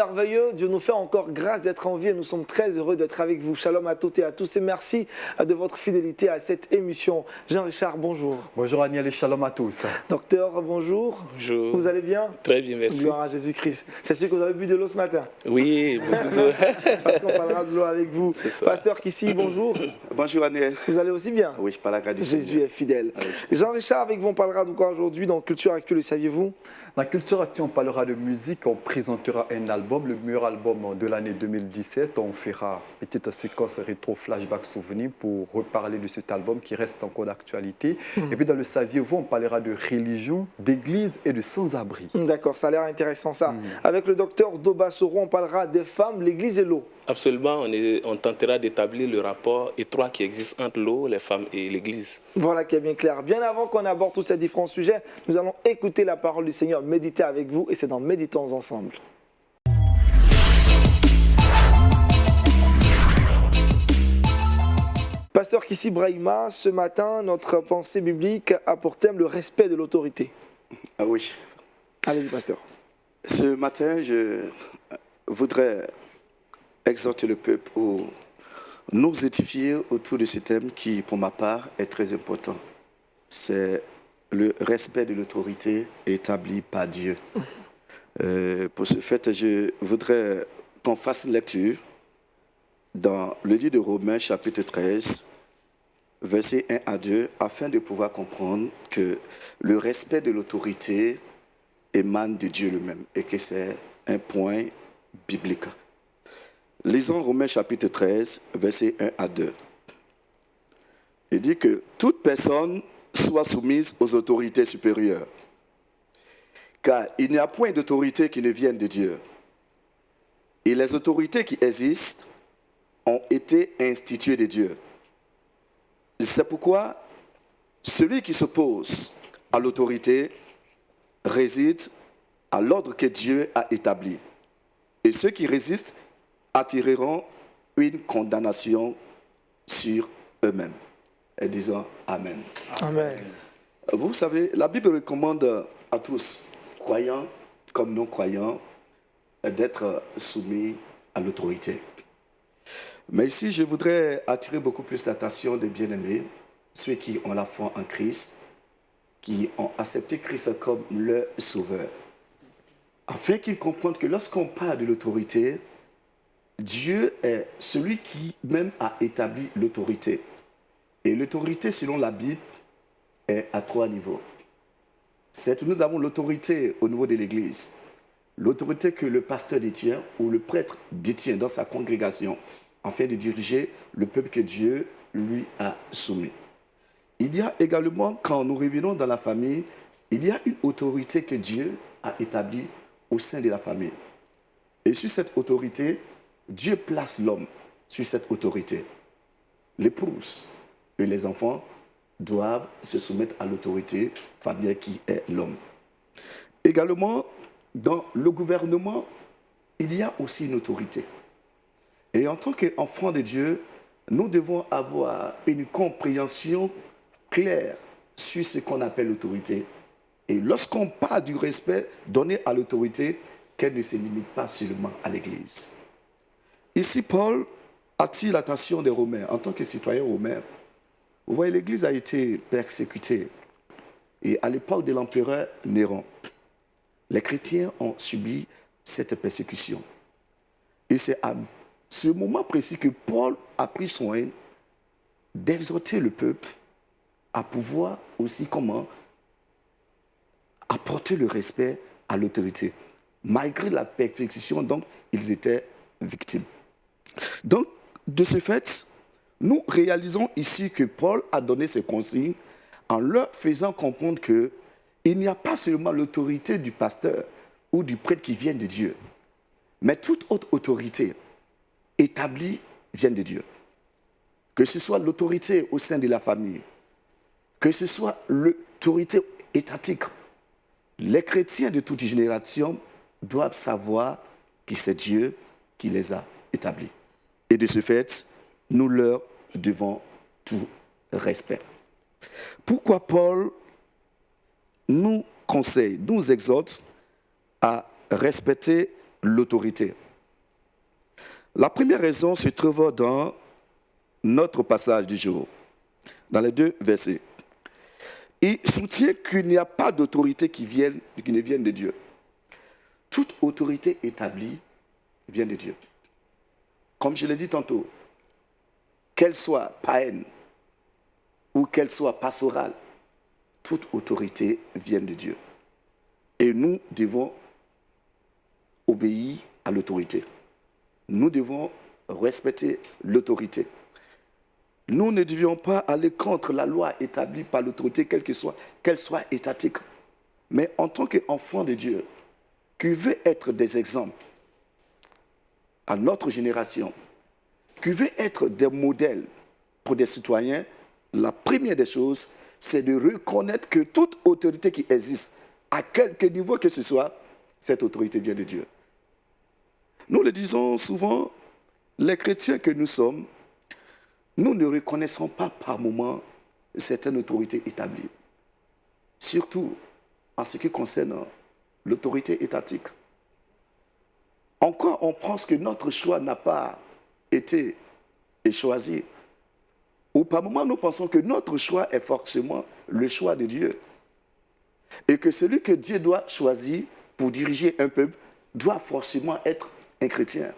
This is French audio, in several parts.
merveilleux. Dieu nous fait encore grâce d'être en vie et nous sommes très heureux d'être avec vous. Shalom à toutes et à tous et merci de votre fidélité à cette émission. Jean-Richard, bonjour. Bonjour Aniel et shalom à tous. Docteur, bonjour. Bonjour. Vous allez bien? Très bien, merci. Gloire à Jésus-Christ. C'est sûr que vous avez bu de l'eau ce matin. Oui, beaucoup d'eau. Parce qu'on parlera de l'eau avec vous. Pasteur Kissi, bonjour. Bonjour Aniel. Vous allez aussi bien? Oui, je parle à la grâce du Jésus Seigneur. est fidèle. Jean-Richard, avec vous, on parlera de quoi aujourd'hui dans Culture Actuelle, le saviez-vous? Dans Culture Actuelle, on parlera de musique, on présentera un album, le meilleur album de l'année 2017. On fera une petite séquence rétro flashback souvenir pour reparler de cet album qui reste encore d'actualité. Et puis dans le saviez-vous, on parlera de religion, d'église et de sans-abri. D'accord, ça a l'air intéressant ça. Avec le docteur Doba Soro, on parlera des femmes, l'église et l'eau. Absolument, on tentera d'établir le rapport étroit qui existe entre l'eau, les femmes et l'Église. Voilà qui est bien clair. Bien avant qu'on aborde tous ces différents sujets, nous allons écouter la parole du Seigneur, méditer avec vous, et c'est dans Méditons ensemble. Pasteur Kissi Brahima, ce matin, notre pensée biblique a pour thème le respect de l'autorité. Ah oui. Allez-y, pasteur. Ce matin, je voudrais exhorter le peuple à nous édifier autour de ce thème qui, pour ma part, est très important. C'est le respect de l'autorité établie par Dieu. Pour ce fait, je voudrais qu'on fasse une lecture dans le livre de Romains, chapitre 13, versets 1 à 2, afin de pouvoir comprendre que le respect de l'autorité émane de Dieu lui-même et que c'est un point biblique. Lisons Romains chapitre 13, versets 1 à 2. Il dit que toute personne soit soumise aux autorités supérieures, car il n'y a point d'autorité qui ne vienne de Dieu. Et les autorités qui existent ont été instituées de Dieu. C'est pourquoi celui qui s'oppose à l'autorité réside à l'ordre que Dieu a établi. Et ceux qui résistent attireront une condamnation sur eux-mêmes. Et disons Amen. Amen. Vous savez, la Bible recommande à tous, croyants comme non-croyants, d'être soumis à l'autorité. Mais ici, je voudrais attirer beaucoup plus l'attention des bien-aimés, ceux qui ont la foi en Christ, qui ont accepté Christ comme leur sauveur, afin qu'ils comprennent que lorsqu'on parle de l'autorité, Dieu est celui qui même a établi l'autorité. Et l'autorité, selon la Bible, est à 3 niveaux. Nous avons l'autorité au niveau de l'Église, l'autorité que le pasteur détient ou le prêtre détient dans sa congrégation, afin de diriger le peuple que Dieu lui a soumis. Il y a également, quand nous revenons dans la famille, il y a une autorité que Dieu a établie au sein de la famille. Et sur cette autorité, Dieu place l'homme sur cette autorité. L'épouse et les enfants doivent se soumettre à l'autorité familiale qui est l'homme. Également, dans le gouvernement, il y a aussi une autorité. Et en tant qu'enfants de Dieu, nous devons avoir une compréhension claire sur ce qu'on appelle l'autorité. Et lorsqu'on parle du respect donné à l'autorité, qu'elle ne se limite pas seulement à l'Église. Ici, Paul attire l'attention des Romains. En tant que citoyen romain, vous voyez, l'Église a été persécutée. Et à l'époque de l'empereur Néron, les chrétiens ont subi cette persécution. Et c'est à ce moment précis que Paul a pris soin d'exhorter le peuple à pouvoir aussi comment apporter le respect à l'autorité. Malgré la persécution, donc, ils étaient victimes. Donc, de ce fait, nous réalisons ici que Paul a donné ses consignes en leur faisant comprendre qu'il n'y a pas seulement l'autorité du pasteur ou du prêtre qui vient de Dieu, mais toute autre autorité établie vient de Dieu. Que ce soit l'autorité au sein de la famille, que ce soit l'autorité étatique, les chrétiens de toute génération doivent savoir que c'est Dieu qui les a établis. Et de ce fait, nous leur devons tout respect. Pourquoi Paul nous conseille, nous exhorte à respecter l'autorité. La première raison se trouve dans notre passage du jour, dans les 2 versets. Il soutient qu'il n'y a pas d'autorité qui ne vienne de Dieu. Toute autorité établie vient de Dieu. Comme je l'ai dit tantôt, qu'elle soit païenne ou qu'elle soit pastorale, toute autorité vient de Dieu. Et nous devons obéir à l'autorité. Nous devons respecter l'autorité. Nous ne devions pas aller contre la loi établie par l'autorité, qu'elle soit étatique. Mais en tant qu'enfant de Dieu, qui veut être des exemples à notre génération, qui veut être des modèles pour des citoyens, la première des choses, c'est de reconnaître que toute autorité qui existe, à quelque niveau que ce soit, cette autorité vient de Dieu. Nous le disons souvent, les chrétiens que nous sommes, nous ne reconnaissons pas par moment certaines autorités établies. Surtout en ce qui concerne l'autorité étatique. Encore, on pense que notre choix n'a pas été choisi. Ou par moment, nous pensons que notre choix est forcément le choix de Dieu. Et que celui que Dieu doit choisir pour diriger un peuple doit forcément être un chrétien.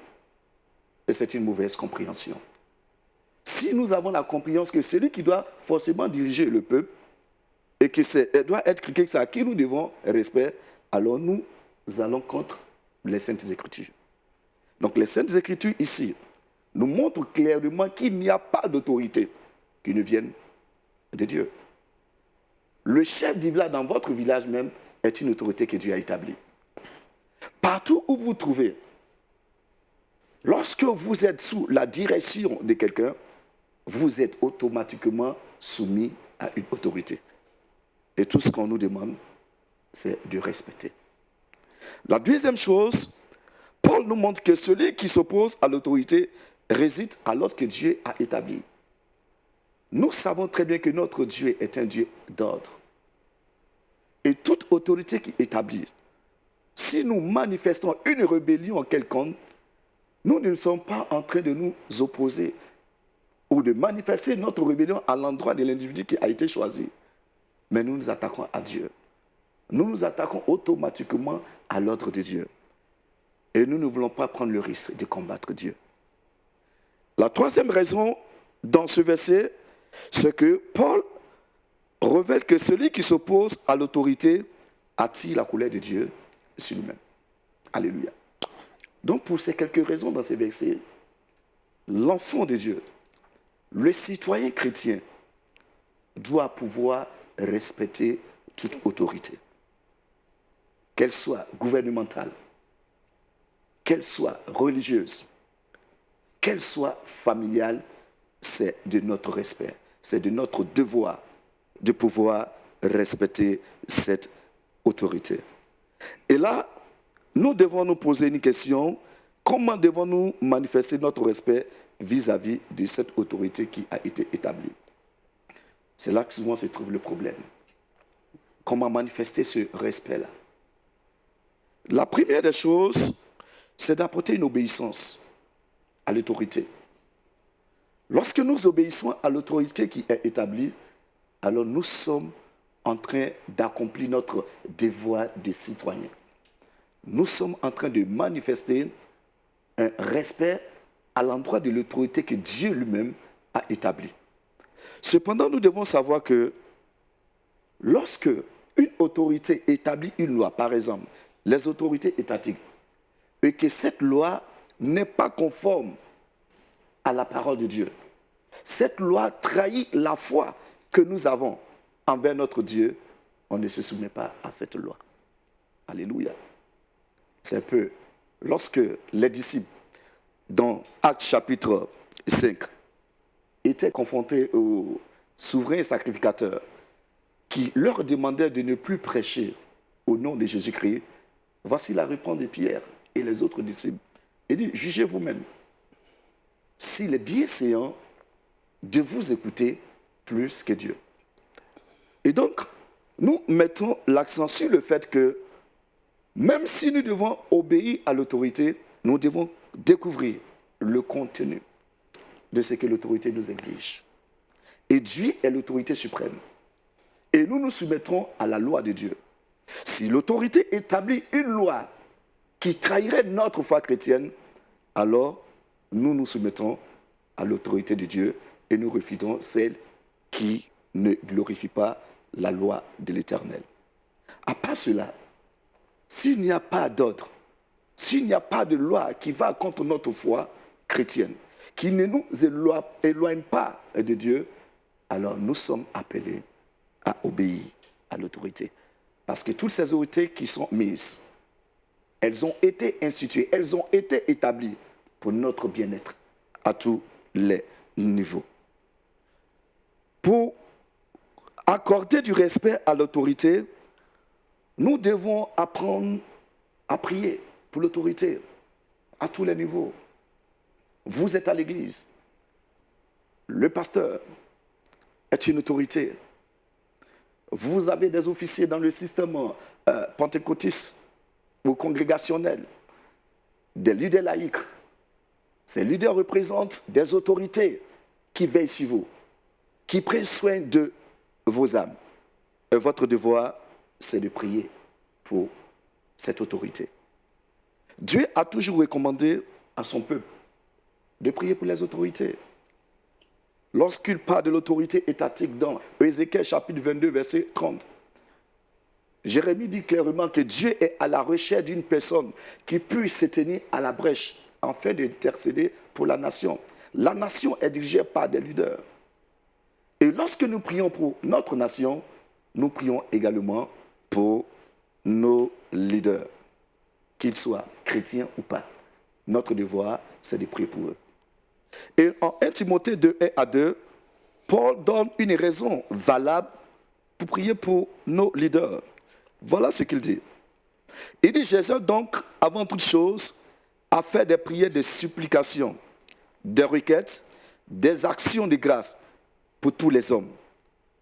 Et c'est une mauvaise compréhension. Si nous avons la compréhension que celui qui doit forcément diriger le peuple et que doit être quelqu'un à qui nous devons respect, alors nous allons contre les Saintes Écritures. Donc les Saintes Écritures ici nous montrent clairement qu'il n'y a pas d'autorité qui ne vienne de Dieu. Le chef du village dans votre village même est une autorité que Dieu a établie. Partout où vous vous trouvez, lorsque vous êtes sous la direction de quelqu'un, vous êtes automatiquement soumis à une autorité. Et tout ce qu'on nous demande, c'est de respecter. La deuxième chose, Paul nous montre que celui qui s'oppose à l'autorité réside à l'ordre que Dieu a établi. Nous savons très bien que notre Dieu est un Dieu d'ordre. Et toute autorité qui est établie, si nous manifestons une rébellion quelconque, nous ne sommes pas en train de nous opposer ou de manifester notre rébellion à l'endroit de l'individu qui a été choisi. Mais nous nous attaquons à Dieu. Nous nous attaquons automatiquement à l'ordre de Dieu. Et nous ne voulons pas prendre le risque de combattre Dieu. La troisième raison dans ce verset, c'est que Paul révèle que celui qui s'oppose à l'autorité attire la colère de Dieu sur lui-même. Alléluia. Donc pour ces quelques raisons dans ces versets, l'enfant de Dieu, le citoyen chrétien, doit pouvoir respecter toute autorité, qu'elle soit gouvernementale, qu'elle soit religieuse, qu'elle soit familiale, c'est de notre respect, c'est de notre devoir de pouvoir respecter cette autorité. Et là, nous devons nous poser une question, comment devons-nous manifester notre respect vis-à-vis de cette autorité qui a été établie? C'est là que souvent se trouve le problème. Comment manifester ce respect-là? La première des choses, c'est d'apporter une obéissance à l'autorité. Lorsque nous obéissons à l'autorité qui est établie, alors nous sommes en train d'accomplir notre devoir de citoyen. Nous sommes en train de manifester un respect à l'endroit de l'autorité que Dieu lui-même a établie. Cependant, nous devons savoir que lorsque une autorité établit une loi, par exemple, les autorités étatiques, et que cette loi n'est pas conforme à la parole de Dieu, cette loi trahit la foi que nous avons envers notre Dieu, on ne se soumet pas à cette loi. Alléluia. C'est un peu lorsque les disciples, dans Actes chapitre 5, étaient confrontés au souverain sacrificateur qui leur demandait de ne plus prêcher au nom de Jésus-Christ, voici la réponse de Pierre et les autres disciples. Il dit, jugez vous-même s'il est bien séant de vous écouter plus que Dieu. Et donc, nous mettons l'accent sur le fait que Même si nous devons obéir à l'autorité, nous devons découvrir le contenu de ce que l'autorité nous exige. Et Dieu est l'autorité suprême. Et nous nous soumettrons à la loi de Dieu. Si l'autorité établit une loi qui trahirait notre foi chrétienne, alors nous nous soumettons à l'autorité de Dieu et nous refusons celle qui ne glorifie pas la loi de l'Éternel. À part cela, s'il n'y a pas d'ordre, s'il n'y a pas de loi qui va contre notre foi chrétienne, qui ne nous éloigne pas de Dieu, alors nous sommes appelés à obéir à l'autorité. Parce que toutes ces autorités qui sont mises, elles ont été instituées, elles ont été établies pour notre bien-être à tous les niveaux. Pour accorder du respect à l'autorité, nous devons apprendre à prier pour l'autorité à tous les niveaux. Vous êtes à l'église. Le pasteur est une autorité. Vous avez des officiers dans le système pentecôtiste ou congrégationnel, des leaders laïcs. Ces leaders représentent des autorités qui veillent sur vous, qui prennent soin de vos âmes. Et votre devoir, c'est de prier pour cette autorité. Dieu a toujours recommandé à son peuple de prier pour les autorités. Lorsqu'il parle de l'autorité étatique dans Ézéchiel chapitre 22, verset 30, Jérémie dit clairement que Dieu est à la recherche d'une personne qui puisse se tenir à la brèche afin d'intercéder pour la nation. La nation est dirigée par des leaders. Et lorsque nous prions pour notre nation, nous prions également pour nos leaders, qu'ils soient chrétiens ou pas. Notre devoir, c'est de prier pour eux. Et en 1 Timothée 2, 1 à 2, Paul donne une raison valable pour prier pour nos leaders. Voilà ce qu'il dit. Il dit, j'exhorte donc, avant toute chose, à faire des prières de supplication, des requêtes, des actions de grâce pour tous les hommes,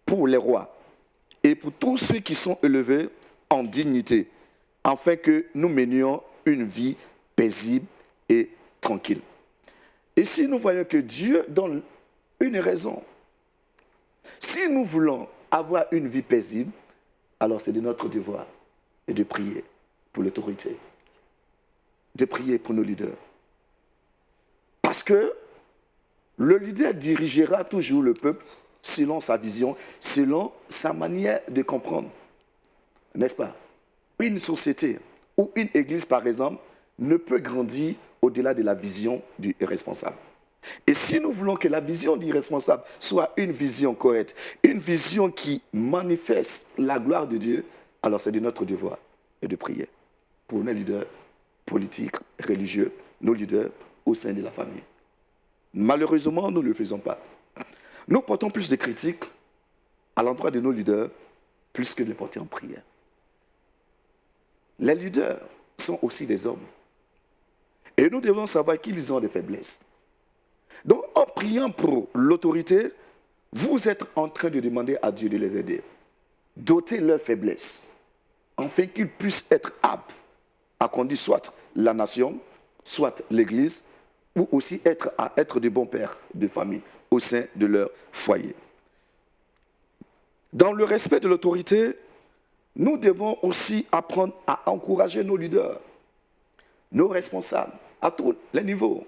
pour les rois et pour tous ceux qui sont élevés en dignité, afin que nous menions une vie paisible et tranquille. Ici, nous voyons que Dieu donne une raison. Si nous voulons avoir une vie paisible, alors c'est de notre devoir de prier pour l'autorité, de prier pour nos leaders. Parce que le leader dirigera toujours le peuple selon sa vision, selon sa manière de comprendre. N'est-ce pas? Une société ou une église, par exemple, ne peut grandir au-delà de la vision du responsable. Et si nous voulons que la vision du responsable soit une vision correcte, une vision qui manifeste la gloire de Dieu, alors c'est de notre devoir de prier pour nos leaders politiques, religieux, nos leaders au sein de la famille. Malheureusement, nous ne le faisons pas. Nous portons plus de critiques à l'endroit de nos leaders plus que de les porter en prière. Les leaders sont aussi des hommes. Et nous devons savoir qu'ils ont des faiblesses. Donc, en priant pour l'autorité, vous êtes en train de demander à Dieu de les aider, doter leurs faiblesses, afin qu'ils puissent être aptes à conduire soit la nation, soit l'Église, ou aussi à être de bons pères de famille au sein de leur foyer. Dans le respect de l'autorité, nous devons aussi apprendre à encourager nos leaders, nos responsables, à tous les niveaux.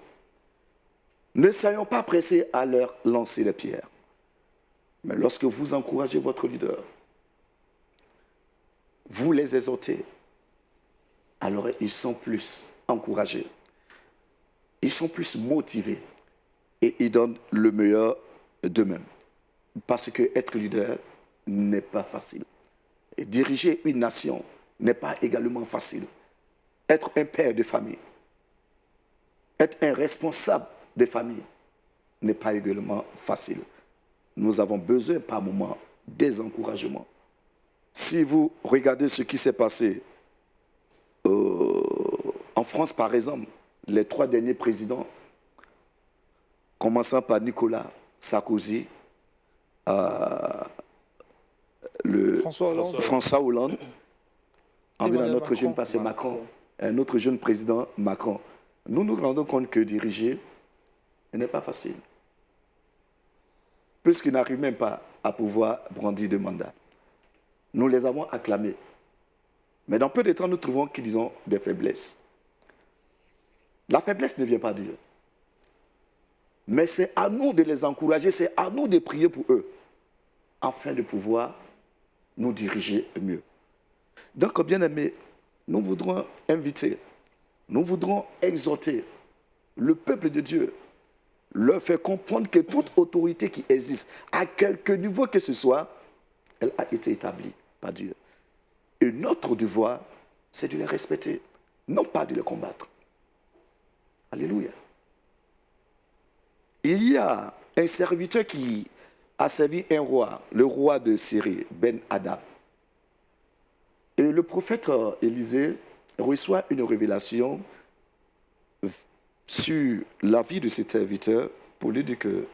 Ne soyons pas pressés à leur lancer des pierres. Mais lorsque vous encouragez votre leader, vous les exhortez, alors ils sont plus encouragés. Ils sont plus motivés et ils donnent le meilleur d'eux-mêmes. Parce que être leader n'est pas facile. Et diriger une nation n'est pas également facile. Être un père de famille, être un responsable de famille n'est pas également facile. Nous avons besoin par moments des encouragements. Si vous regardez ce qui s'est passé en France, par exemple, les 3 derniers présidents, commençant par Nicolas Sarkozy, François Hollande, François Hollande, en venant Emmanuel notre jeune Macron. passé Macron, notre jeune président Macron, nous nous rendons compte que diriger n'est pas facile. Puisqu'ils n'arrivent même pas à pouvoir brandir de mandat. Nous les avons acclamés. Mais dans peu de temps, nous trouvons qu'ils ont des faiblesses. La faiblesse ne vient pas de Dieu. Mais c'est à nous de les encourager, c'est à nous de prier pour eux, afin de pouvoir nous diriger mieux. Donc, bien aimés, nous voudrons inviter, nous voudrons exhorter le peuple de Dieu, leur faire comprendre que toute autorité qui existe, à quelque niveau que ce soit, elle a été établie par Dieu. Et notre devoir, c'est de les respecter, non pas de les combattre. Alléluia. Il y a un serviteur qui a servi un roi, le roi de Syrie, Ben-Hadad. Et le prophète Élisée reçoit une révélation sur la vie de cet serviteur pour lui dire que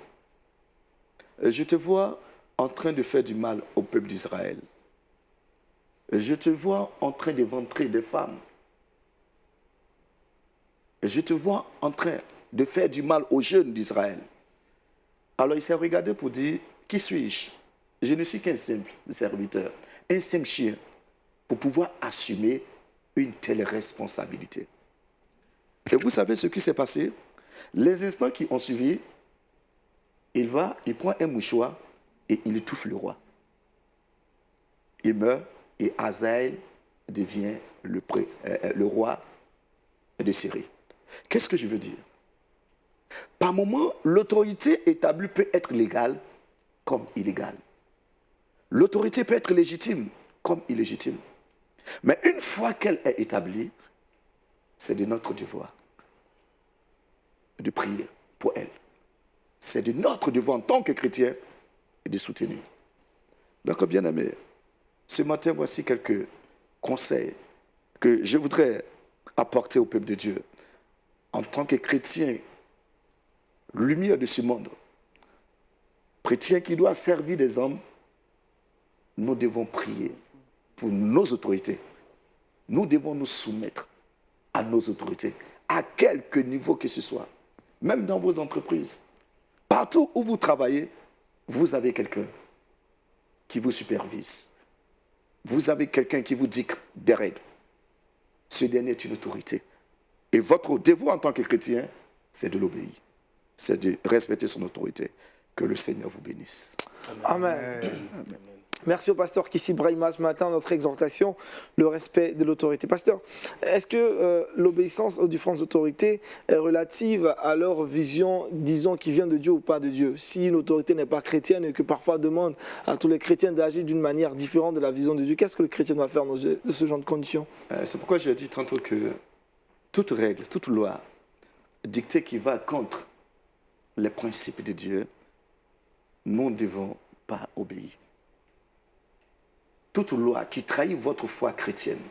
je te vois en train de faire du mal au peuple d'Israël. Je te vois en train d'éventrer des femmes. Je te vois en train de faire du mal aux jeunes d'Israël. Alors il s'est regardé pour dire, qui suis-je? Je ne suis qu'un simple serviteur, un simple chien, pour pouvoir assumer une telle responsabilité. Et vous savez ce qui s'est passé? Les instants qui ont suivi, il prend un mouchoir et il étouffe le roi. Il meurt et Hazaël devient le roi de Syrie. Qu'est-ce que je veux dire? Par moment, l'autorité établie peut être légale comme illégale. L'autorité peut être légitime comme illégitime. Mais une fois qu'elle est établie, c'est de notre devoir de prier pour elle. C'est de notre devoir en tant que chrétien de soutenir. Donc, bien aimé, ce matin, voici quelques conseils que je voudrais apporter au peuple de Dieu. En tant que chrétien, lumière de ce monde, chrétien qui doit servir des hommes, nous devons prier pour nos autorités. Nous devons nous soumettre à nos autorités, à quelque niveau que ce soit, même dans vos entreprises. Partout où vous travaillez, vous avez quelqu'un qui vous supervise. Vous avez quelqu'un qui vous dicte des règles. Ce dernier est une autorité. Et votre devoir en tant que chrétien, c'est de l'obéir. C'est de respecter son autorité. Que le Seigneur vous bénisse. Amen. Amen. Merci au pasteur Kissi Brahima ce matin, notre exhortation, le respect de l'autorité. Pasteur, est-ce que l'obéissance aux différentes autorités est relative à leur vision, disons, qui vient de Dieu ou pas de Dieu? Si une autorité n'est pas chrétienne et que parfois demande à tous les chrétiens d'agir d'une manière différente de la vision de Dieu, qu'est-ce que le chrétien doit faire de ce genre de conditions? C'est pourquoi j'ai dit tantôt que toute règle, toute loi dictée qui va contre les principes de Dieu, nous ne devons pas obéir. Toute loi qui trahit votre foi chrétienne.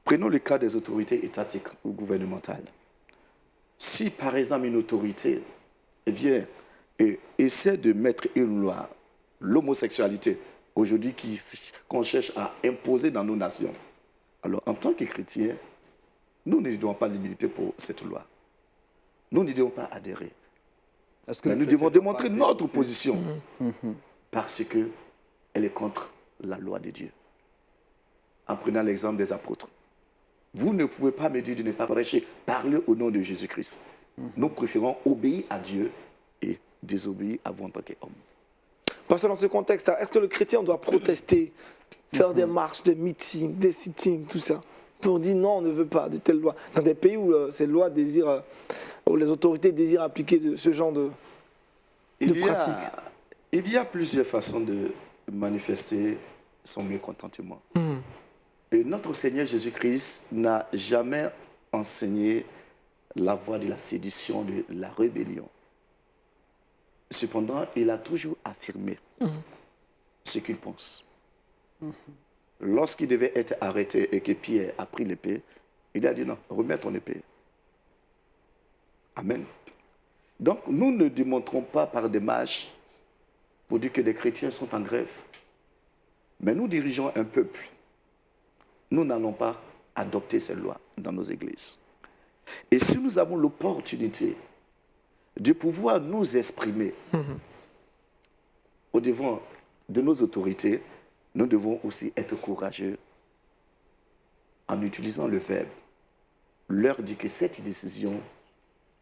Prenons le cas des autorités étatiques ou gouvernementales. Si par exemple une autorité vient et essaie de mettre une loi, l'homosexualité, aujourd'hui qu'on cherche à imposer dans nos nations, alors en tant que chrétiens, nous ne devons pas limiter pour cette loi. Nous ne devons pas adhérer. Mais nous devons démontrer notre position parce qu'elle est contre la loi de Dieu. En prenant l'exemple des apôtres. Vous ne pouvez pas me dire de ne pas prêcher, parler au nom de Jésus-Christ. Nous préférons obéir à Dieu et désobéir à vous en tant qu'homme. Parce que dans ce contexte, est-ce que le chrétien doit protester, faire des marches, des meetings, des sit-ins, tout ça, pour dire non, on ne veut pas de telle loi? Dans des pays où ces lois désirent, où les autorités désirent appliquer ce genre de pratiques. Il y a plusieurs façons de manifester son mécontentement. Et notre Seigneur Jésus-Christ n'a jamais enseigné la voie de la sédition, de la rébellion. Cependant, il a toujours affirmé ce qu'il pense. Lorsqu'il devait être arrêté et que Pierre a pris l'épée, il a dit non, remets ton épée. Amen. Donc, nous ne démontrons pas par des marches pour dire que les chrétiens sont en grève. Mais nous dirigeons un peuple. nous n'allons pas adopter ces lois dans nos églises. Et si nous avons l'opportunité de pouvoir nous exprimer au devant de nos autorités, nous devons aussi être courageux en utilisant le verbe. Leur dit que cette décision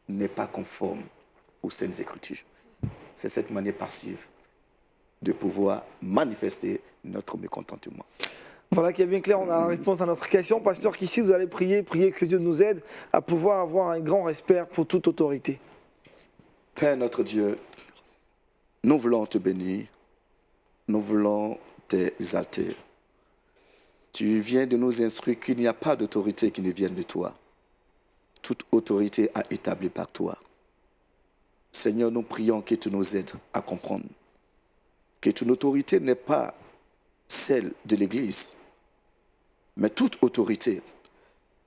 n'est pas conforme aux Saintes Écritures. C'est cette manière passive de pouvoir manifester notre mécontentement. Voilà qui est bien clair, on a la réponse à notre question. Pasteur Kissi, vous allez prier que Dieu nous aide à pouvoir avoir un grand respect pour toute autorité. Père notre Dieu, nous voulons te bénir, nous voulons t'exalter. Tu viens de nous instruire qu'il n'y a pas d'autorité qui ne vienne de toi. Toute autorité est établie par toi. Seigneur, nous prions que tu nous aides à comprendre que ton autorité n'est pas celle de l'Église, mais toute autorité,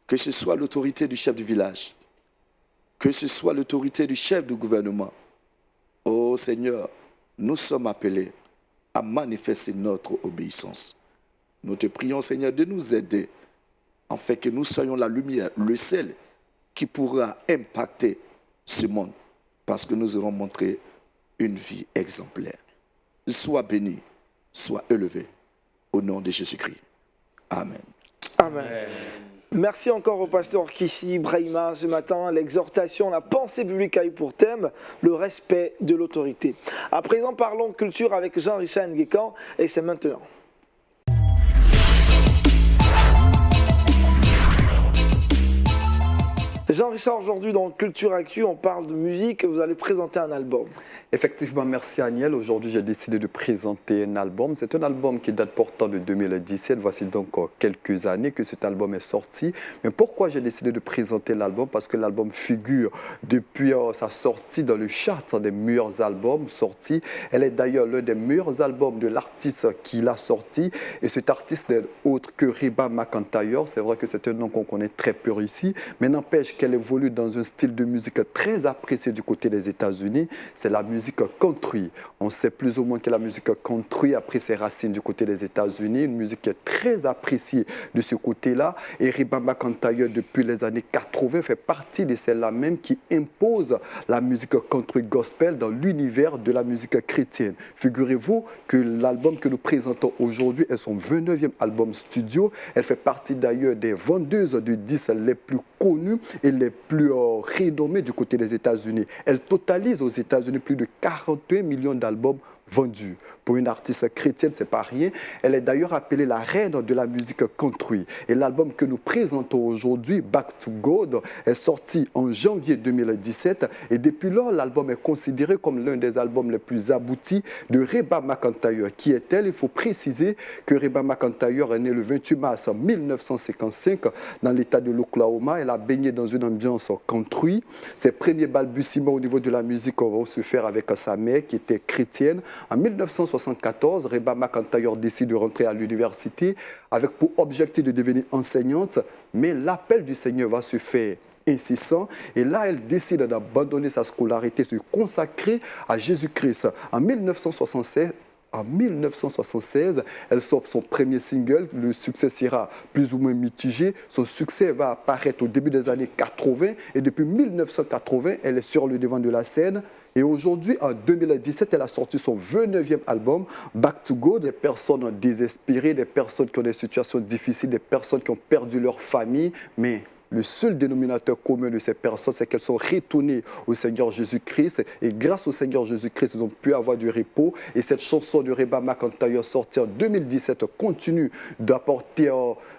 que ce soit l'autorité du chef du village, que ce soit l'autorité du chef du gouvernement. Oh Seigneur, nous sommes appelés à manifester notre obéissance. Nous te prions, Seigneur, de nous aider, afin que nous soyons la lumière, le sel qui pourra impacter ce monde, parce que nous aurons montré une vie exemplaire. Sois béni, sois élevé, au nom de Jésus-Christ. Amen. Amen. Merci encore au pasteur Kissi Brahima ce matin. L'exhortation, la pensée biblique a eu pour thème le respect de l'autorité. À présent, parlons culture avec Jean-Richard Nguécan et c'est maintenant. Jean-Richard, aujourd'hui dans Culture Actu, on parle de musique et vous allez présenter un album. Effectivement, merci Aniel. Aujourd'hui, j'ai décidé de présenter un album. C'est un album qui date pourtant de 2017. Voici donc quelques années que cet album est sorti. Mais pourquoi j'ai décidé de présenter l'album? Parce que l'album figure depuis sa sortie dans le chart des meilleurs albums sortis. Elle est d'ailleurs l'un des meilleurs albums de l'artiste qui l'a sorti. Et cet artiste n'est autre que Reba McEntire. C'est vrai que c'est un nom qu'on connaît très peu ici, mais n'empêche qu'elle évolue dans un style de musique très apprécié du côté des États-Unis. C'est la musique country. On sait plus ou moins que la musique country a pris ses racines du côté des États-Unis. Une musique qui est très appréciée de ce côté-là. Et Reba McEntire, depuis les années 80, fait partie de celles-là même qui imposent la musique country gospel dans l'univers de la musique chrétienne. Figurez-vous que l'album que nous présentons aujourd'hui est son 29e album studio. Elle fait partie d'ailleurs des vendeuses de disques les plus connues et les plus renommées du côté des États-Unis. Elle totalise aux États-Unis plus de 41 millions d'albums vendus. Pour une artiste chrétienne, ce n'est pas rien. Elle est d'ailleurs appelée la reine de la musique country. Et l'album que nous présentons aujourd'hui, Back to God, est sorti en janvier 2017. Et depuis lors, l'album est considéré comme l'un des albums les plus aboutis de Reba McEntire. Qui est-elle? Il faut préciser que Reba McEntire est née le 28 mars 1955 dans l'État de l'Oklahoma. Elle a baigné dans une ambiance country. Ses premiers balbutiements au niveau de la musique vont se faire avec sa mère qui était chrétienne. En 1974, Reba McEntire décide de rentrer à l'université avec pour objectif de devenir enseignante, mais l'appel du Seigneur va se faire insistant. Et là, elle décide d'abandonner sa scolarité, de se consacrer à Jésus-Christ. En 1976, elle sort son premier single. Le succès sera plus ou moins mitigé. Son succès va apparaître au début des années 80. Et depuis 1980, elle est sur le devant de la scène. Et aujourd'hui, en 2017, elle a sorti son 29e album, Back to God. Des personnes désespérées, des personnes qui ont des situations difficiles, des personnes qui ont perdu leur famille, mais le seul dénominateur commun de ces personnes, c'est qu'elles sont retournées au Seigneur Jésus-Christ. Et grâce au Seigneur Jésus-Christ, ils ont pu avoir du repos. Et cette chanson de Reba McEntire sortie en 2017 continue d'apporter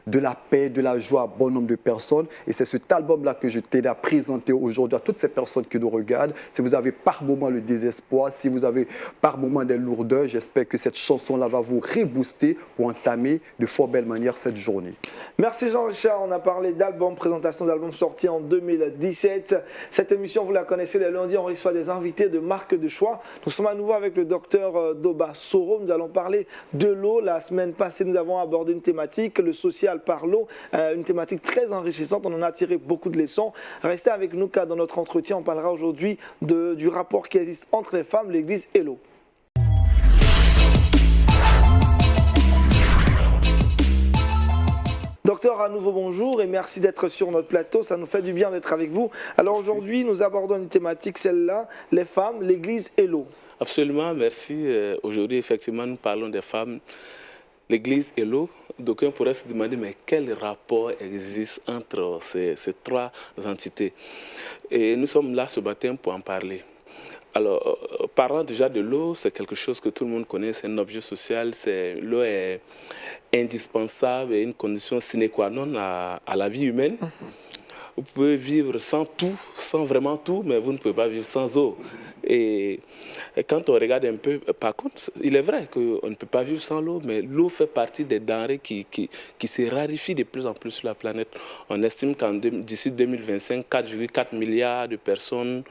de la paix, de la joie à bon nombre de personnes. Et c'est cet album-là que je t'ai à présenter aujourd'hui à toutes ces personnes qui nous regardent. Si vous avez par moment le désespoir, si vous avez par moment des lourdeurs, j'espère que cette chanson-là va vous rebooster pour entamer de fort belle manière cette journée. Merci Jean-Richard, on a parlé d'album, présentation d'album sorti en 2017. Cette émission, vous la connaissez, les lundis, on reçoit des invités de marque de choix. Nous sommes à nouveau avec le docteur Doba Soro. Nous allons parler de l'eau. La semaine passée, nous avons abordé une thématique, le social par l'eau, une thématique très enrichissante. On en a tiré beaucoup de leçons. Restez avec nous car dans notre entretien, on parlera aujourd'hui du rapport qui existe entre les femmes, l'Église et l'eau. Docteur, à nouveau bonjour et merci d'être sur notre plateau. Ça nous fait du bien d'être avec vous. Alors aujourd'hui, nous abordons une thématique, celle-là, les femmes, l'Église et l'eau. Absolument, merci. Aujourd'hui, effectivement, nous parlons des femmes, l'Église et l'eau. D'aucuns pourraient se demander, mais quel rapport existe entre ces trois entités? Et nous sommes là ce matin pour en parler. Alors, parlant déjà de l'eau, c'est quelque chose que tout le monde connaît, c'est un objet social, l'eau est indispensable et une condition sine qua non à la vie humaine. Vous pouvez vivre sans tout, sans vraiment tout, mais vous ne pouvez pas vivre sans eau. Et quand on regarde un peu, par contre, il est vrai qu'on ne peut pas vivre sans l'eau, mais l'eau fait partie des denrées qui se raréfient de plus en plus sur la planète. On estime qu'en d'ici 2025, 4,4 milliards de personnes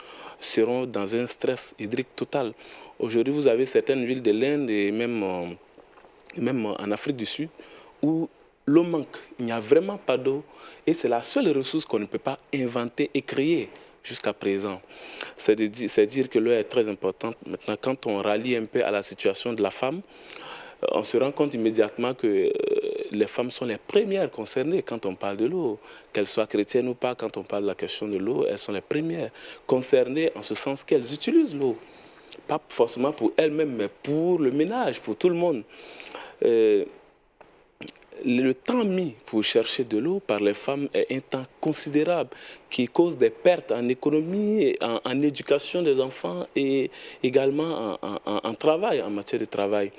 seront dans un stress hydrique total. Aujourd'hui, vous avez certaines villes de l'Inde et même en Afrique du Sud où l'eau manque. Il n'y a vraiment pas d'eau et c'est la seule ressource qu'on ne peut pas inventer et créer jusqu'à présent. C'est dire que l'eau est très importante. Maintenant, quand on rallie un peu à la situation de la femme, on se rend compte immédiatement que les femmes sont les premières concernées quand on parle de l'eau. Qu'elles soient chrétiennes ou pas, quand on parle de la question de l'eau, elles sont les premières concernées en ce sens qu'elles utilisent l'eau. Pas forcément pour elles-mêmes, mais pour le ménage, pour tout le monde. Le temps mis pour chercher de l'eau par les femmes est un temps considérable qui cause des pertes en économie, en éducation des enfants et également en travail, en matière de travail.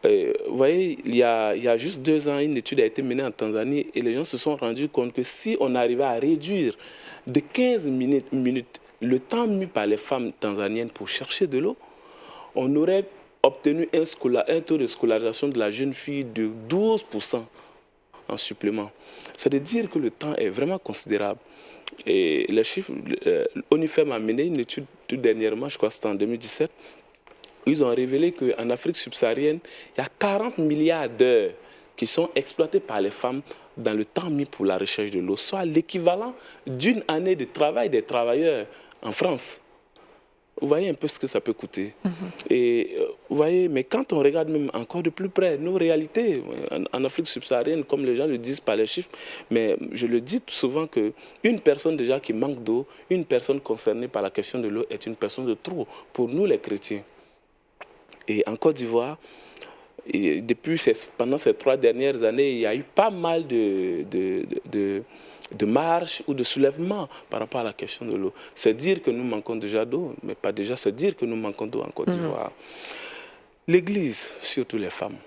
Vous voyez, il y a juste 2 ans, une étude a été menée en Tanzanie et les gens se sont rendus compte que si on arrivait à réduire de 15 minutes le temps mis par les femmes tanzaniennes pour chercher de l'eau, on aurait obtenu un taux de scolarisation de la jeune fille de 12% en supplément. C'est de dire que le temps est vraiment considérable. Et les chiffres, l'ONIFEM a mené une étude tout dernièrement, je crois que c'était en 2017, ils ont révélé qu'en Afrique subsaharienne, il y a 40 milliards d'heures qui sont exploitées par les femmes dans le temps mis pour la recherche de l'eau, soit l'équivalent d'une année de travail des travailleurs en France. Vous voyez un peu ce que ça peut coûter. Et vous voyez, mais quand on regarde même encore de plus près nos réalités en Afrique subsaharienne, comme les gens le disent par les chiffres, mais je le dis souvent qu'une personne déjà qui manque d'eau, une personne concernée par la question de l'eau est une personne de trop pour nous les chrétiens. Et en Côte d'Ivoire, pendant ces 3 dernières années, il y a eu pas mal de marches ou de soulèvements par rapport à la question de l'eau. C'est dire que nous manquons déjà d'eau, mais pas déjà, c'est dire que nous manquons d'eau en Côte d'Ivoire. L'Église, surtout les femmes.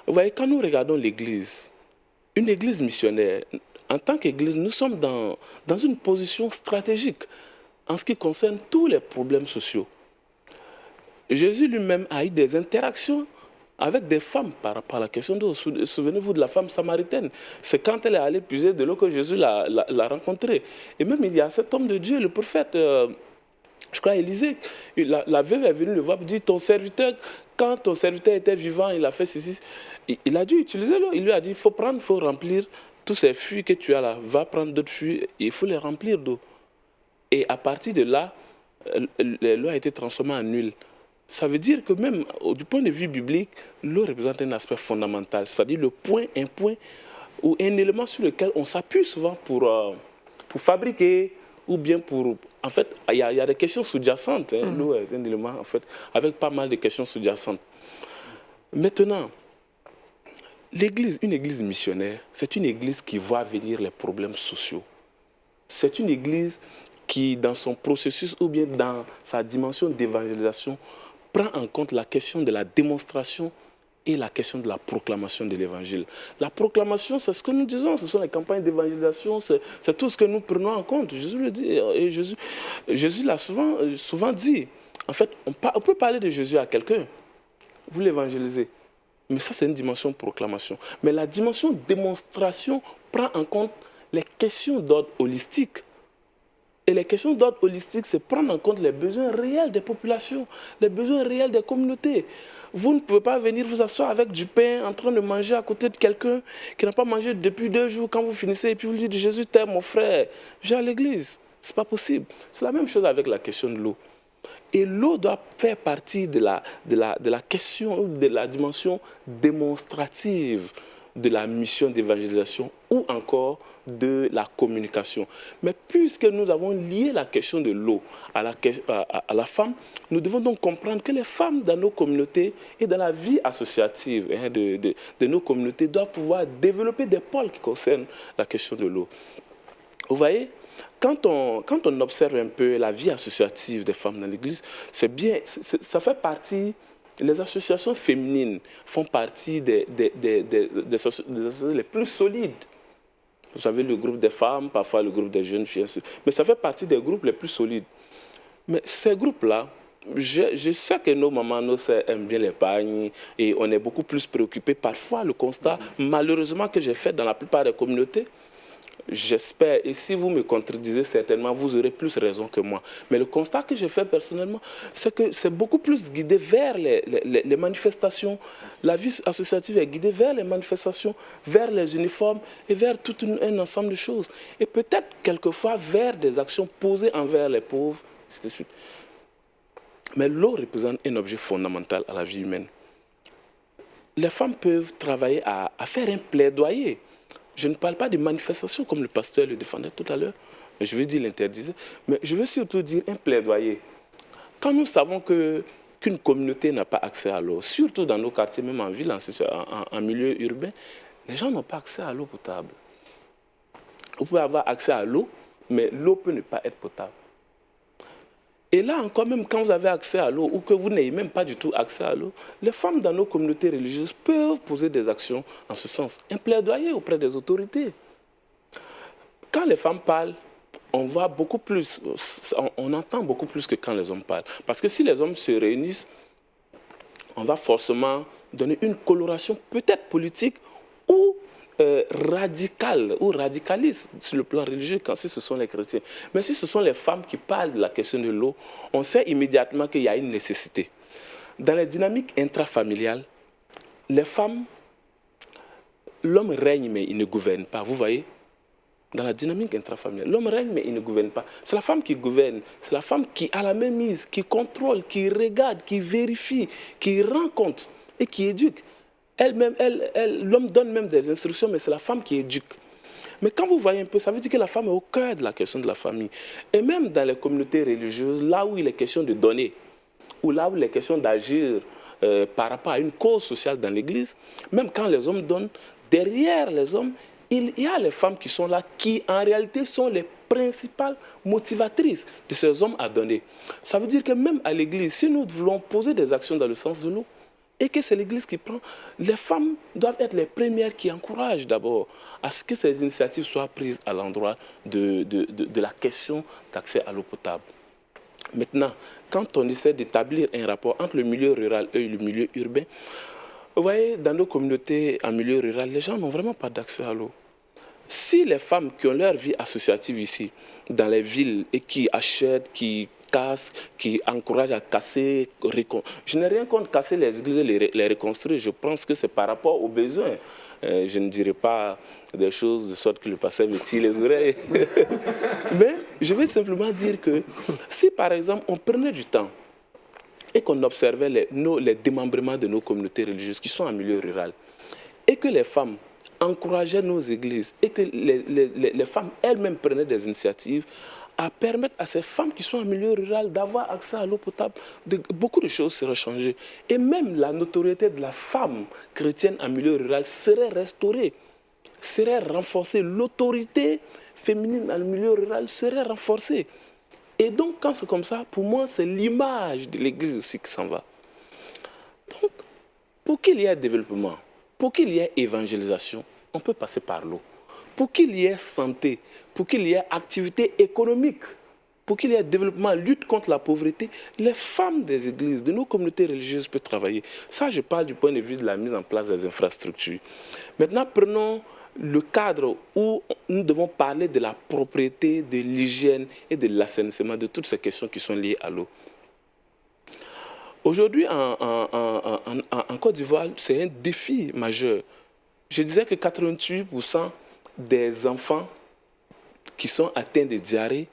Vous voyez, quand nous regardons l'Église, une Église missionnaire, en tant qu'Église, nous sommes dans une position stratégique en ce qui concerne tous les problèmes sociaux. Jésus lui-même a eu des interactions avec des femmes par rapport à la question d'eau. Souvenez-vous de la femme samaritaine. C'est quand elle est allée puiser de l'eau que Jésus l'a rencontrée. Et même il y a cet homme de Dieu, le prophète, je crois Élisée, la veuve est venue le voir et dit, ton serviteur, quand ton serviteur était vivant, il a fait ceci. Il a dû utiliser l'eau. Il lui a dit, il faut remplir tous ces fûts que tu as là. Va prendre d'autres fûts et il faut les remplir d'eau. Et à partir de là, l'eau a été transformée en huile. Ça veut dire que même du point de vue biblique, l'eau représente un aspect fondamental, c'est-à-dire un point ou un élément sur lequel on s'appuie souvent pour fabriquer ou bien pour... En fait, il y a des questions sous-jacentes. L'eau est un élément, en fait, avec pas mal de questions sous-jacentes. Maintenant, une église missionnaire, c'est une église qui voit venir les problèmes sociaux. C'est une église qui, dans son processus ou bien dans sa dimension d'évangélisation, prend en compte la question de la démonstration et la question de la proclamation de l'évangile. La proclamation, c'est ce que nous disons, ce sont les campagnes d'évangélisation, c'est tout ce que nous prenons en compte. Jésus le dit, et Jésus l'a souvent dit. En fait, on peut parler de Jésus à quelqu'un, vous l'évangélisez. Mais ça, c'est une dimension proclamation. Mais la dimension démonstration prend en compte les questions d'ordre holistique. Et les questions d'ordre holistique, c'est prendre en compte les besoins réels des populations, les besoins réels des communautés. Vous ne pouvez pas venir vous asseoir avec du pain en train de manger à côté de quelqu'un qui n'a pas mangé depuis 2 jours quand vous finissez et puis vous dites « Jésus t'aime mon frère, viens à l'église ». Ce n'est pas possible. C'est la même chose avec la question de l'eau. Et l'eau doit faire partie de la question ou de la dimension démonstrative de la mission d'évangélisation ou encore de la communication. Mais puisque nous avons lié la question de l'eau à la femme, nous devons donc comprendre que les femmes dans nos communautés et dans la vie associative de nos communautés doivent pouvoir développer des pôles qui concernent la question de l'eau. Vous voyez, quand on observe un peu la vie associative des femmes dans l'Église, c'est bien, ça fait partie, les associations féminines font partie des associations les plus solides. Vous savez, le groupe des femmes, parfois le groupe des jeunes filles, mais ça fait partie des groupes les plus solides. Mais ces groupes-là, je sais que nos mamans, nos sœurs aiment bien l'épargne et on est beaucoup plus préoccupés. Parfois, le constat, malheureusement, que j'ai fait dans la plupart des communautés, j'espère, et si vous me contredisez certainement, vous aurez plus raison que moi. Mais le constat que j'ai fait personnellement, c'est que c'est beaucoup plus guidé vers les manifestations. La vie associative est guidée vers les manifestations, vers les uniformes et vers tout un ensemble de choses. Et peut-être quelquefois vers des actions posées envers les pauvres, ainsi de suite. Mais l'eau représente un objet fondamental à la vie humaine. Les femmes peuvent travailler à faire un plaidoyer. Je ne parle pas de manifestations comme le pasteur le défendait tout à l'heure, je veux dire l'interdisait, mais je veux surtout dire un plaidoyer. Quand nous savons qu'une communauté n'a pas accès à l'eau, surtout dans nos quartiers, même en ville, en milieu urbain, les gens n'ont pas accès à l'eau potable. Vous pouvez avoir accès à l'eau, mais l'eau peut ne pas être potable. Et là encore, même quand vous avez accès à l'eau ou que vous n'ayez même pas du tout accès à l'eau, les femmes dans nos communautés religieuses peuvent poser des actions en ce sens. Un plaidoyer auprès des autorités. Quand les femmes parlent, on voit beaucoup plus, on entend beaucoup plus que quand les hommes parlent. Parce que si les hommes se réunissent, on va forcément donner une coloration peut-être politique ou radicale ou radicaliste sur le plan religieux si ce sont les chrétiens. Mais si ce sont les femmes qui parlent de la question de l'eau, on sait immédiatement qu'il y a une nécessité. Dans les dynamiques intrafamiliales, les femmes, l'homme règne mais il ne gouverne pas, vous voyez? Dans la dynamique intrafamiliale, l'homme règne mais il ne gouverne pas. C'est la femme qui gouverne, c'est la femme qui a la même mise, qui contrôle, qui regarde, qui vérifie, qui rend compte et qui éduque. Elle-même, l'homme donne même des instructions, mais c'est la femme qui éduque. Mais quand vous voyez un peu, ça veut dire que la femme est au cœur de la question de la famille. Et même dans les communautés religieuses, là où il est question de donner, ou là où il est question d'agir par rapport à une cause sociale dans l'Église, même quand les hommes donnent, derrière les hommes, il y a les femmes qui sont là, qui en réalité sont les principales motivatrices de ces hommes à donner. Ça veut dire que même à l'Église, si nous voulons poser des actions dans le sens de l'eau, et que c'est l'Église qui prend, les femmes doivent être les premières qui encouragent d'abord à ce que ces initiatives soient prises à l'endroit de la question d'accès à l'eau potable. Maintenant, quand on essaie d'établir un rapport entre le milieu rural et le milieu urbain, vous voyez, dans nos communautés en milieu rural, les gens n'ont vraiment pas d'accès à l'eau. Si les femmes qui ont leur vie associative ici, dans les villes, et qui achètent, qui cassent, qui encouragent à casser, je n'ai rien contre casser les églises et les reconstruire. Je pense que c'est par rapport aux besoins. Je ne dirais pas des choses de sorte que le pasteur me tire les oreilles. Mais je vais simplement dire que si par exemple on prenait du temps et qu'on observait les démembrements de nos communautés religieuses qui sont en milieu rural, et que les femmes encourageaient nos églises, et que les femmes elles-mêmes prenaient des initiatives à permettre à ces femmes qui sont en milieu rural d'avoir accès à l'eau potable, beaucoup de choses seraient changées. Et même la notoriété de la femme chrétienne en milieu rural serait restaurée, serait renforcée. L'autorité féminine en milieu rural serait renforcée. Et donc, quand c'est comme ça, pour moi, c'est l'image de l'Église aussi qui s'en va. Donc, pour qu'il y ait développement, pour qu'il y ait évangélisation, on peut passer par l'eau. Pour qu'il y ait santé, pour qu'il y ait activité économique, pour qu'il y ait développement, lutte contre la pauvreté, les femmes des églises, de nos communautés religieuses peuvent travailler. Ça, je parle du point de vue de la mise en place des infrastructures. Maintenant, prenons le cadre où nous devons parler de la propriété, de l'hygiène et de l'assainissement, de toutes ces questions qui sont liées à l'eau. Aujourd'hui, en Côte d'Ivoire, c'est un défi majeur. Je disais que 88% des enfants qui sont atteints de diarrhée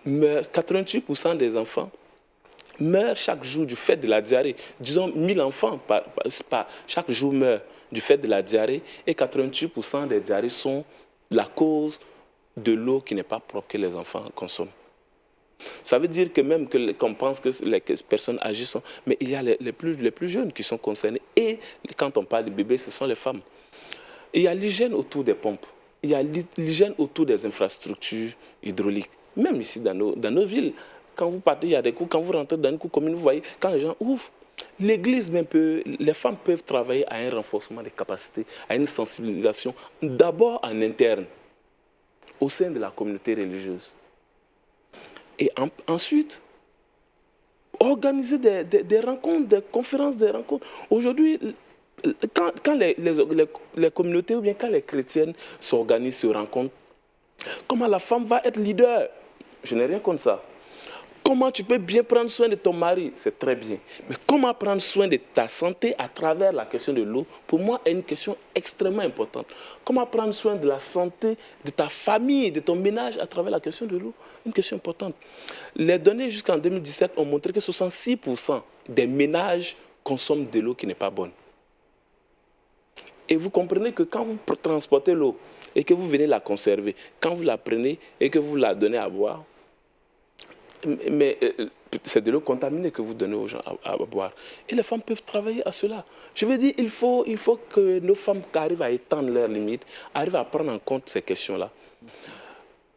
meurent. 88% des enfants meurent chaque jour du fait de la diarrhée. Disons 1000 enfants chaque jour meurent du fait de la diarrhée et 88% des diarrhées sont la cause de l'eau qui n'est pas propre que les enfants consomment. Ça veut dire que même qu'on pense que les personnes agissent, mais il y a les plus jeunes qui sont concernés. Et quand on parle de bébés, ce sont les femmes. Il y a l'hygiène autour des pompes. Il y a l'hygiène autour des infrastructures hydrauliques. Même ici, dans nos villes, quand vous partez, il y a des coups, quand vous rentrez dans une cour commune, vous voyez, quand les gens ouvrent, l'église même les femmes peuvent travailler à un renforcement des capacités, à une sensibilisation, d'abord en interne, au sein de la communauté religieuse. Et ensuite, organiser des rencontres, des conférences, des rencontres. Aujourd'hui, quand les communautés ou bien quand les chrétiennes s'organisent, se rencontrent, comment la femme va être leader? Je n'ai rien contre ça. Comment tu peux bien prendre soin de ton mari? C'est très bien. Mais comment prendre soin de ta santé à travers la question de l'eau? Pour moi, est une question extrêmement importante. Comment prendre soin de la santé de ta famille, de ton ménage à travers la question de l'eau? Une question importante. Les données jusqu'en 2017 ont montré que 66% des ménages consomment de l'eau qui n'est pas bonne. Et vous comprenez que quand vous transportez l'eau et que vous venez la conserver, quand vous la prenez et que vous la donnez à boire, mais c'est de l'eau contaminée que vous donnez aux gens à boire. Et les femmes peuvent travailler à cela. Je veux dire, il faut que nos femmes arrivent à étendre leurs limites, arrivent à prendre en compte ces questions-là.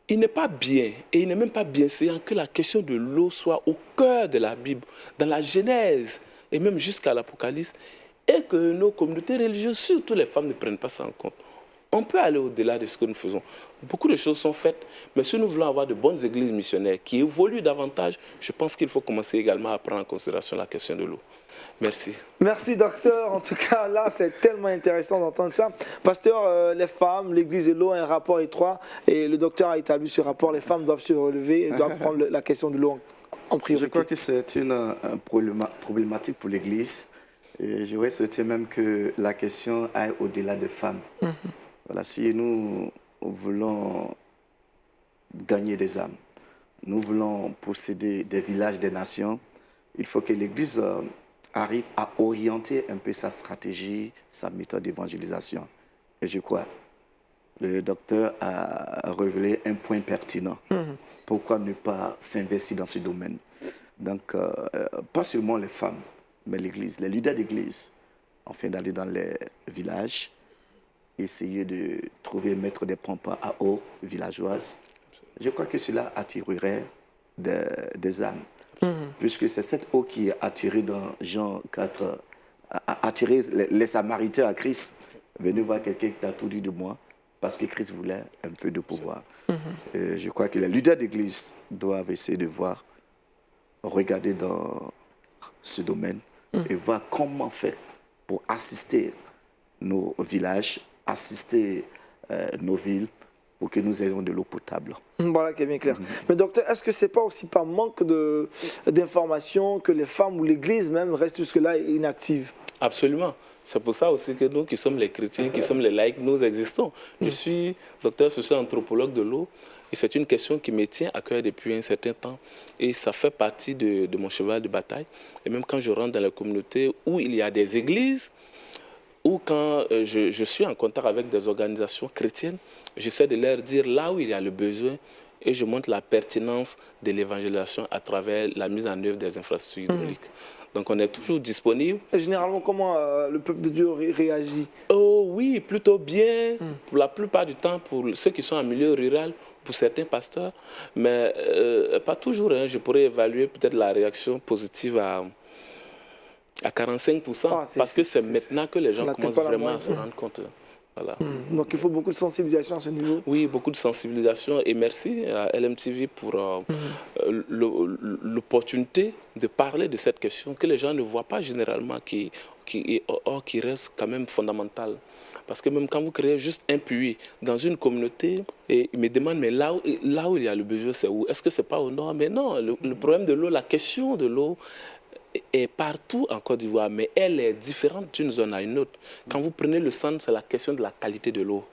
Il n'est pas bien, et il n'est même pas bienséant que la question de l'eau soit au cœur de la Bible, dans la Genèse, et même jusqu'à l'Apocalypse, et que nos communautés religieuses, surtout les femmes, ne prennent pas ça en compte. On peut aller au-delà de ce que nous faisons. Beaucoup de choses sont faites, mais si nous voulons avoir de bonnes églises missionnaires qui évoluent davantage, je pense qu'il faut commencer également à prendre en considération la question de l'eau. Merci. Merci, docteur. En tout cas, là, c'est tellement intéressant d'entendre ça. Pasteur, les femmes, l'église et l'eau ont un rapport étroit, et le docteur a établi ce rapport. Les femmes doivent se relever et doivent prendre la question de l'eau en priorité. Je crois que c'est une problématique pour l'église. Et j'aurais souhaité même que la question aille au-delà des femmes. Voilà, si nous voulons gagner des âmes, nous voulons posséder des villages, des nations, il faut que l'Église arrive à orienter un peu sa stratégie, sa méthode d'évangélisation. Et je crois, le docteur a révélé un point pertinent. Pourquoi ne pas s'investir dans ce domaine? Donc, pas seulement les femmes, mais l'Église, les leaders d'Église, enfin d'aller dans les villages, essayer de trouver, mettre des pompes à eau villageoises. Je crois que cela attirerait des âmes. Puisque c'est cette eau qui est attirée dans Jean 4, a attiré les Samaritains à Christ. Venez voir quelqu'un qui t'a tout dit de moi, parce que Christ voulait un peu de pouvoir. Je crois que les leaders d'Église doivent essayer de voir, regarder dans ce domaine et voir comment faire pour assister nos villages, assister nos villes pour que nous ayons de l'eau potable. Voilà qui est bien clair. Mais docteur, est-ce que ce n'est pas aussi par manque d'informations que les femmes ou l'Église même restent jusque-là inactives? Absolument. C'est pour ça aussi que nous qui sommes les chrétiens, qui sommes les laïcs, nous existons. Je suis docteur socio-anthropologue de l'eau et c'est une question qui me tient à cœur depuis un certain temps. Et ça fait partie de mon cheval de bataille. Et même quand je rentre dans la communauté où il y a des églises, ou quand je suis en contact avec des organisations chrétiennes, j'essaie de leur dire là où il y a le besoin et je montre la pertinence de l'évangélisation à travers la mise en œuvre des infrastructures hydrauliques. Donc on est toujours disponible. Et généralement, comment le peuple de Dieu réagit? Oh oui, plutôt bien, pour la plupart du temps, pour ceux qui sont en milieu rural, pour certains pasteurs, mais pas toujours. Hein. Je pourrais évaluer peut-être la réaction positive à 45%, parce que c'est maintenant que les gens commencent vraiment à se rendre compte. Voilà. Donc il faut beaucoup de sensibilisation à ce niveau. Oui, beaucoup de sensibilisation et merci à LMTV pour l'opportunité de parler de cette question que les gens ne voient pas généralement, qui reste quand même fondamentale. Parce que même quand vous créez juste un puits dans une communauté, et ils me demandent, mais là où il y a le besoin, c'est où? Est-ce que ce n'est pas au nord? Mais non, le problème de l'eau, la question de l'eau, est partout en Côte d'Ivoire, mais elle est différente d'une zone à une autre. Quand vous prenez le centre, c'est la question de la qualité de l'eau.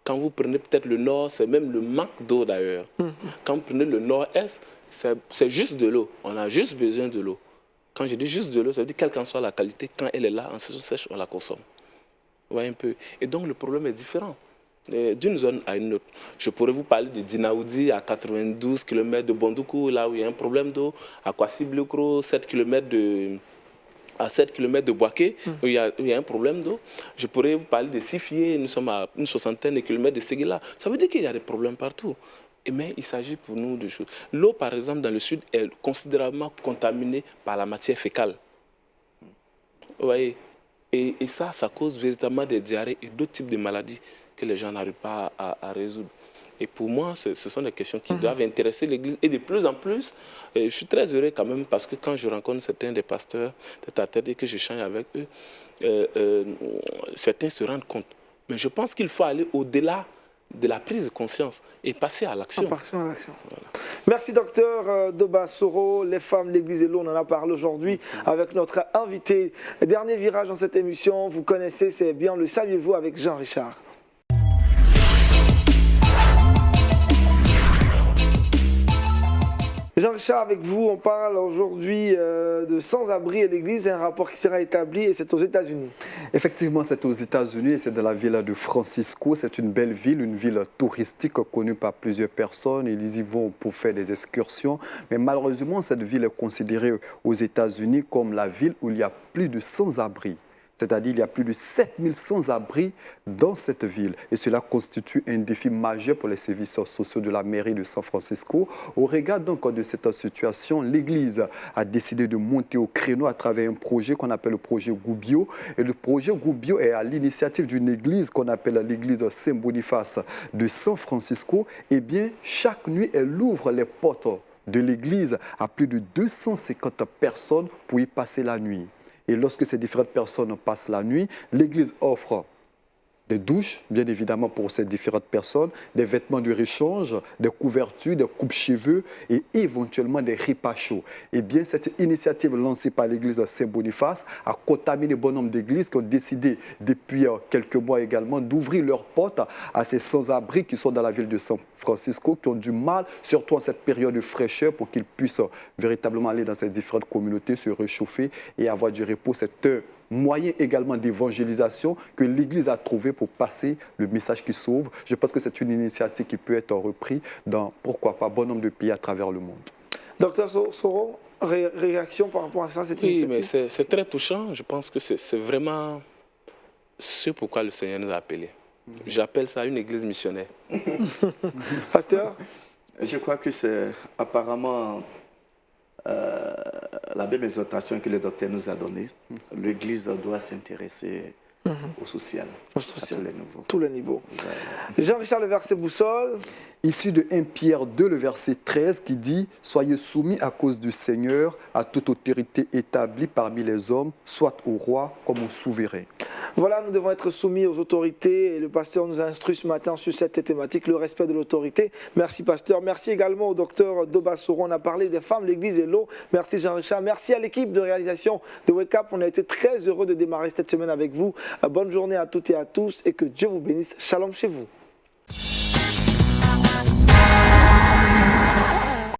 Quand vous prenez peut-être le nord, c'est même le manque d'eau d'ailleurs. Quand vous prenez le nord-est, c'est juste de l'eau. On a juste besoin de l'eau. Quand je dis juste de l'eau, ça veut dire quelle qu'en soit la qualité, quand elle est là, en saison sèche, on la consomme. Vous voyez un peu. Et donc le problème est différent d'une zone à une autre. Je pourrais vous parler de Dinaoudi à 92 km de Bondoukou, là où il y a un problème d'eau, à Kwasi-Blokro, à 7 km de Boaké, où il y a un problème d'eau. Je pourrais vous parler de Sifié, nous sommes à une soixantaine de kilomètres de Séguéla. Ça veut dire qu'il y a des problèmes partout. Mais il s'agit pour nous de choses. L'eau, par exemple, dans le sud, est considérablement contaminée par la matière fécale. Vous voyez? Et ça cause véritablement des diarrhées et d'autres types de maladies que les gens n'arrivent pas à résoudre. Et pour moi, ce sont des questions qui doivent intéresser l'Église. Et de plus en plus, je suis très heureux quand même parce que quand je rencontre certains des pasteurs tête à tête et que j'échange avec eux, certains se rendent compte. Mais je pense qu'il faut aller au-delà de la prise de conscience et passer à l'action. Voilà. Merci docteur Doba Soro. Les femmes, l'Église et l'eau, on en a parlé aujourd'hui avec notre invité. Dernier virage dans cette émission, vous connaissez, c'est bien Le Saviez-vous avec Jean-Richard. Jean-Richard, avec vous, on parle aujourd'hui de sans-abri et l'Église, c'est un rapport qui sera établi et c'est aux États-Unis. Effectivement, c'est aux États-Unis et c'est dans la ville de Francisco. C'est une belle ville, une ville touristique connue par plusieurs personnes. Ils y vont pour faire des excursions. Mais malheureusement, cette ville est considérée aux États-Unis comme la ville où il y a plus de sans-abri. C'est-à-dire qu'il y a plus de 7000 sans-abri dans cette ville. Et cela constitue un défi majeur pour les services sociaux de la mairie de San Francisco. Au regard donc de cette situation, l'Église a décidé de monter au créneau à travers un projet qu'on appelle le projet Gubbio. Et le projet Gubbio est à l'initiative d'une église qu'on appelle l'église Saint-Boniface de San Francisco. Eh bien, chaque nuit, elle ouvre les portes de l'église à plus de 250 personnes pour y passer la nuit. Et lorsque ces différentes personnes passent la nuit, l'Église offre des douches, bien évidemment pour ces différentes personnes, des vêtements de réchange, des couvertures, des coupe-cheveux et éventuellement des repas chauds. Et bien, cette initiative lancée par l'Église Saint-Boniface a contaminé bon nombre d'églises qui ont décidé depuis quelques mois également d'ouvrir leurs portes à ces sans-abri qui sont dans la ville de San Francisco, qui ont du mal, surtout en cette période de fraîcheur, pour qu'ils puissent véritablement aller dans ces différentes communautés, se réchauffer et avoir du repos. C'est un moyen également d'évangélisation que l'Église a trouvé pour passer le message qui sauve. Je pense que c'est une initiative qui peut être reprise dans, pourquoi pas, bon nombre de pays à travers le monde. Docteur Soro, réaction par rapport à ça, cette initiative? Oui, mais c'est très touchant. Je pense que c'est vraiment ce pourquoi le Seigneur nous a appelés. J'appelle ça une église missionnaire. Pasteur? Je crois que c'est apparemment la même exhortation que le docteur nous a donnée. L'Église doit s'intéresser au social, à tous les niveaux. Jean-Richard, le verset boussole. Issu de 1 Pierre 2, le verset 13, qui dit « Soyez soumis à cause du Seigneur à toute autorité établie parmi les hommes, soit au roi comme au souverain. » Voilà, nous devons être soumis aux autorités et le pasteur nous a instruit ce matin sur cette thématique, le respect de l'autorité. Merci pasteur, merci également au docteur Doba Soro, on a parlé des femmes, l'Église et l'eau. Merci Jean-Richard, merci à l'équipe de réalisation de Wake Up, on a été très heureux de démarrer cette semaine avec vous. Bonne journée à toutes et à tous et que Dieu vous bénisse. Shalom chez vous.